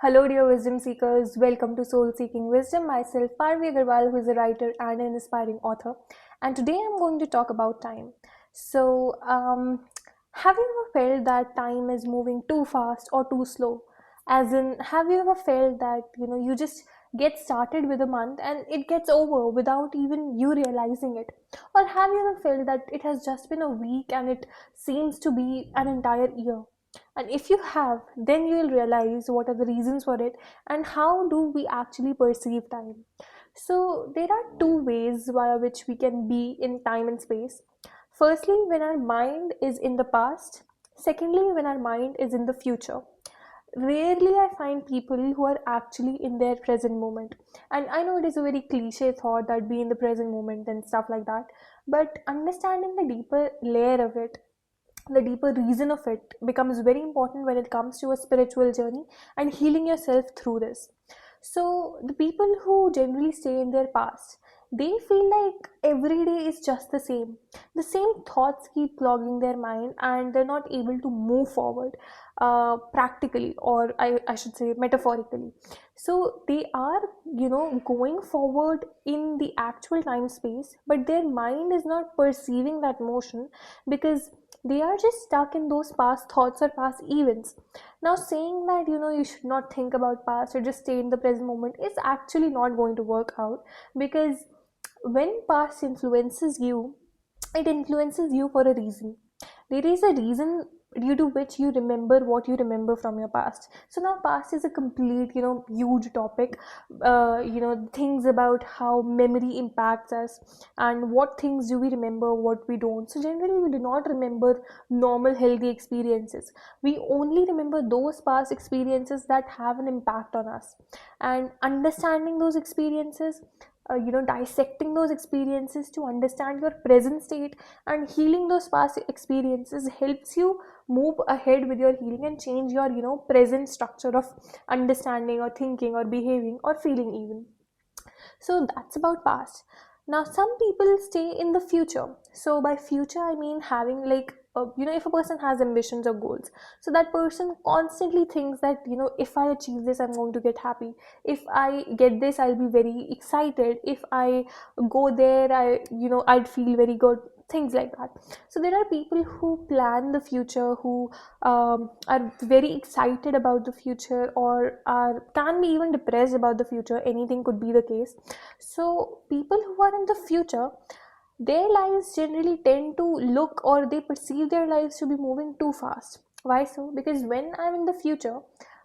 Hello, dear wisdom seekers. Welcome to Soul Seeking Wisdom. Myself, Parvi Agarwal, who is a writer and an inspiring author. And today I'm going to talk about time. Have you ever felt that time is moving too fast or too slow? As in, have you ever felt that you just get started with a month and it gets over without even you realizing it? Or have you ever felt that it has just been a week and it seems to be an entire year? And if you have, then you will realize what are the reasons for it and how do we actually perceive time. So, there are two ways via which we can be in time and space. Firstly, when our mind is in the past. Secondly, when our mind is in the future. Rarely I find people who are actually in their present moment. And I know it is a very cliche thought that be in the present moment and stuff like that. But understanding the deeper layer of it, the deeper reason of it becomes very important when it comes to a spiritual journey and healing yourself through this. So the people who generally stay in their past, they feel like every day is just the same thoughts keep clogging their mind and they're not able to move forward practically, or I should say metaphorically. So they are going forward in the actual time space, but their mind is not perceiving that motion because they are just stuck in those past thoughts or past events. Now saying that you should not think about past or just stay in the present moment is actually not going to work out, because when past influences you, it influences you for a reason. There is a reason due to which you remember what you remember from your past. So now past is a complete huge topic. Things about how memory impacts us and what things do we remember, what we don't. So generally we do not remember normal healthy experiences. We only remember those past experiences that have an impact on us, and understanding those experiences, dissecting those experiences to understand your present state and healing those past experiences helps you move ahead with your healing and change your present structure of understanding or thinking or behaving or feeling even. So that's about past. Now some people stay in the future. So by future I mean having like if a person has ambitions or goals, so that person constantly thinks that if I achieve this I'm going to get happy, if I get this I'll be very excited, if I go there I'd feel very good, things like that. So there are people who plan the future, who are very excited about the future, or are can be even depressed about the future. Anything could be the case. So people who are in the future, their lives generally tend to look, or they perceive their lives to be moving too fast. Why so? Because when I'm in the future,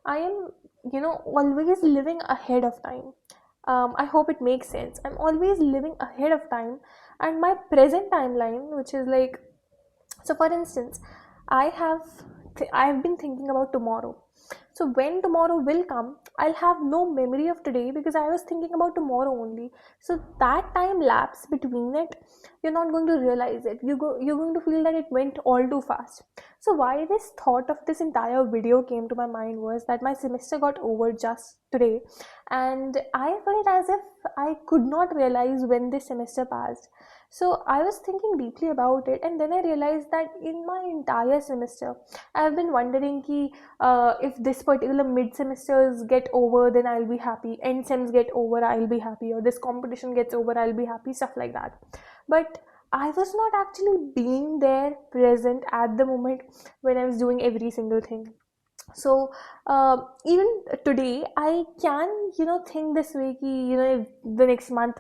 I am always living ahead of time. I hope it makes sense. I'm always living ahead of time, and my present timeline, which is like, so for instance, I have I've been thinking about tomorrow. So when tomorrow will come, I'll have no memory of today because I was thinking about tomorrow only. So that time lapse between it, you're not going to realize it. You're going to feel that it went all too fast. So why this thought of this entire video came to my mind was that my semester got over just today, and I felt as if I could not realize when this semester passed. So I was thinking deeply about it, and then I realized that in my entire semester, I've been wondering if this particular mid semesters get over, then I'll be happy. End sems get over, I'll be happy. Or this competition gets over, I'll be happy. Stuff like that. But I was not actually being there present at the moment when I was doing every single thing. So even today I can think this way ki, if the next month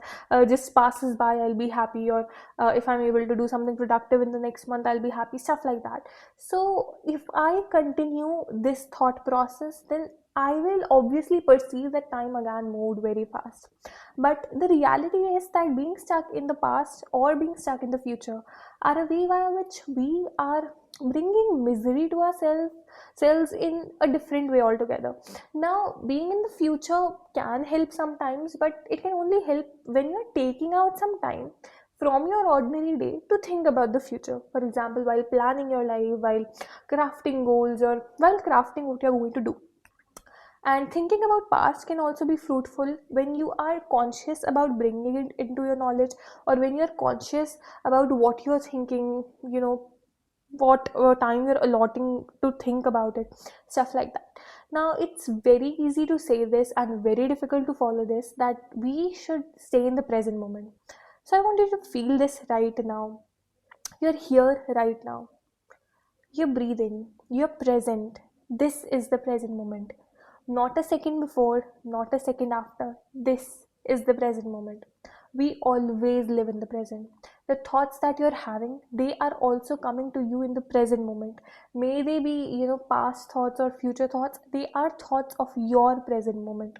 just passes by, I'll be happy, or if I'm able to do something productive in the next month, I'll be happy, stuff like that. So if I continue this thought process, then I will obviously perceive that time again moved very fast. But the reality is that being stuck in the past or being stuck in the future are a way via which we are bringing misery to ourselves selves in a different way altogether. Now, being in the future can help sometimes, but it can only help when you're taking out some time from your ordinary day to think about the future. For example, while planning your life, while crafting goals, or while crafting what you're going to do. And thinking about past can also be fruitful when you are conscious about bringing it into your knowledge, or when you're conscious about what you're thinking, what time you're allotting to think about it, stuff like that. Now, it's very easy to say this and very difficult to follow this, that we should stay in the present moment. So I want you to feel this right now. You're here right now. You're breathing. You're present. This is the present moment. Not a second before, not a second after. This is the present moment. We always live in the present. The thoughts that you're having, they are also coming to you in the present moment. May they be, past thoughts or future thoughts, they are thoughts of your present moment.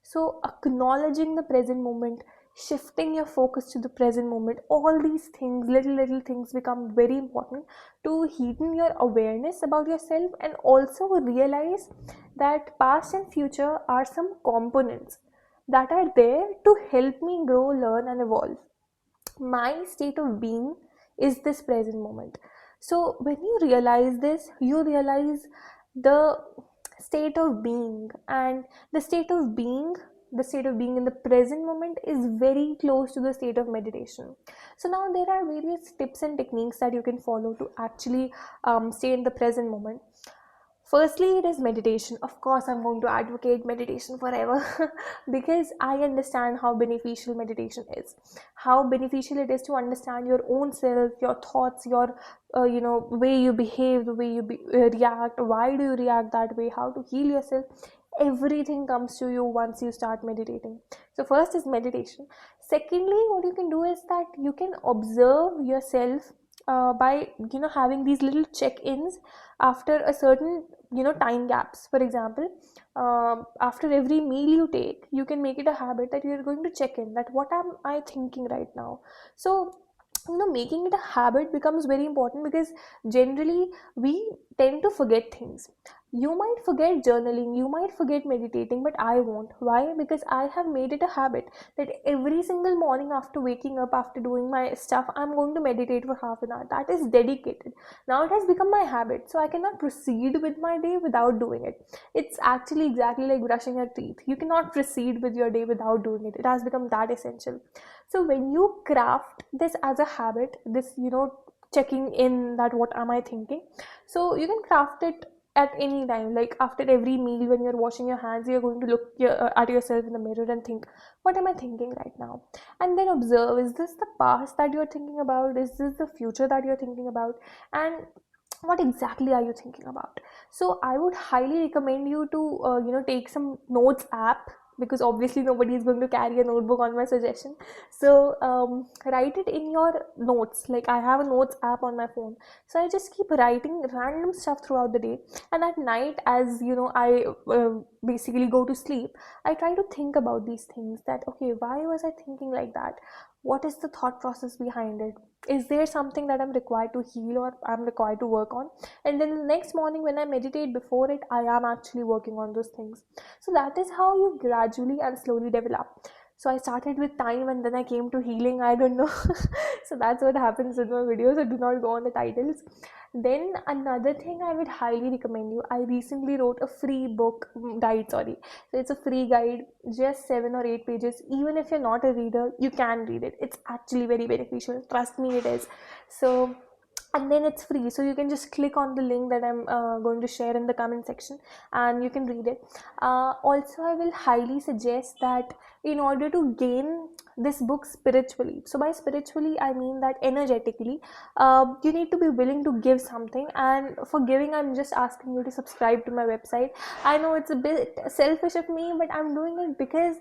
So, acknowledging the present moment, shifting your focus to the present moment, all these things, little things, become very important to heighten your awareness about yourself, and also realize that past and future are some components that are there to help me grow, learn, and evolve. My state of being is this present moment. So when you realize this, you realize the state of being, and the state of being in the present moment is very close to the state of meditation. So now there are various tips and techniques that you can follow to actually stay in the present moment. Firstly, it is meditation. Of course, I'm going to advocate meditation forever because I understand how beneficial meditation is. How beneficial it is to understand your own self, your thoughts, your way you behave, the way you react. Why do you react that way? How to heal yourself. Everything comes to you once you start meditating. So first is meditation. Secondly, what you can do is that you can observe yourself by having these little check-ins after a certain time gaps. For example, after every meal you take, you can make it a habit that you're going to check in, that what am I thinking right now. So making it a habit becomes very important, because generally we tend to forget things. You might forget journaling, you might forget meditating, but I won't. Why? Because I have made it a habit that every single morning after waking up, after doing my stuff, I'm going to meditate for half an hour. That is dedicated. Now it has become my habit, so I cannot proceed with my day without doing it. It's actually exactly like brushing your teeth. You cannot proceed with your day without doing it. It has become that essential. So when you craft this as a habit, this checking in, that what am I thinking, so you can craft it at any time. Like after every meal, when you're washing your hands, you're going to look at yourself in the mirror and think, what am I thinking right now? And then observe, is this the past that you're thinking about? Is this the future that you're thinking about? And what exactly are you thinking about? So I would highly recommend you to take some notes app, because obviously nobody is going to carry a notebook on my suggestion. So write it in your notes. Like I have a notes app on my phone, so I just keep writing random stuff throughout the day, and at night, as I basically go to sleep, I try to think about these things, that okay, why was I thinking like that? What is the thought process behind it? Is there something that I'm required to heal or I'm required to work on? And then the next morning when I meditate, before it, I am actually working on those things. So that is how you gradually and slowly develop. So I started with time, and then I came to healing. I don't know. So that's what happens with my videos. So do not go on the titles. Then another thing I would highly recommend you, I recently wrote a free book guide, sorry. So it's a free guide, just 7 or 8 pages. Even if you're not a reader, you can read it. It's actually very beneficial. Trust me, it is. So, and then it's free, so you can just click on the link that I'm going to share in the comment section, and you can read it. Also, I will highly suggest that in order to gain this book spiritually, so by spiritually I mean that energetically, you need to be willing to give something. And for giving, I'm just asking you to subscribe to my website. I know it's a bit selfish of me, but I'm doing it because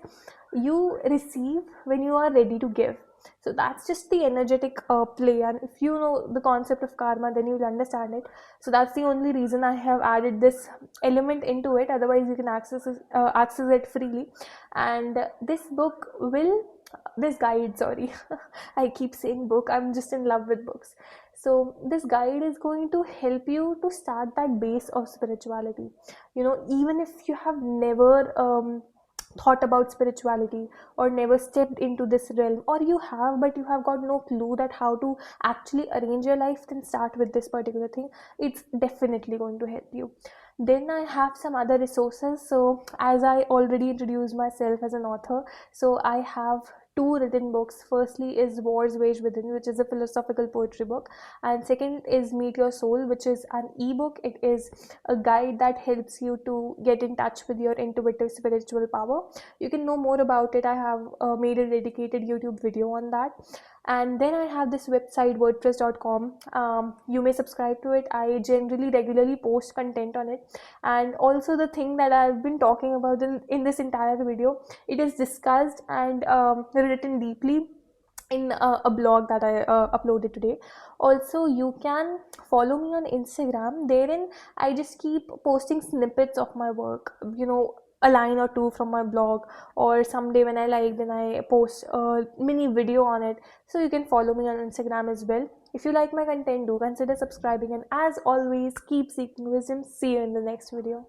you receive when you are ready to give. So that's just the energetic play, and if you know the concept of karma, then you'll understand it. So that's the only reason I have added this element into it. Otherwise you can access it freely. And this guide, sorry, I keep saying book, I'm just in love with books. So this guide is going to help you to start that base of spirituality. Even if you have never thought about spirituality, or never stepped into this realm, or you have, but you have got no clue that how to actually arrange your life, then start with this particular thing. It's definitely going to help you. Then I have some other resources. So as I already introduced myself as an author, so I have two written books. Firstly is War's Wage Within, which is a philosophical poetry book, and second is Meet Your Soul, which is an ebook. It is a guide that helps you to get in touch with your intuitive spiritual power. You can know more about it. I have made a dedicated YouTube video on that. And then I have this website, wordpress.com. You may subscribe to it. I generally regularly post content on it. And also the thing that I've been talking about in this entire video, it is discussed and written deeply in a blog that I uploaded today. Also, you can follow me on Instagram. Therein I just keep posting snippets of my work, a line or two from my blog, or someday when I like, then I post a mini video on it. So you can follow me on Instagram as well. If you like my content, do consider subscribing, and as always, keep seeking wisdom. See you in the next video.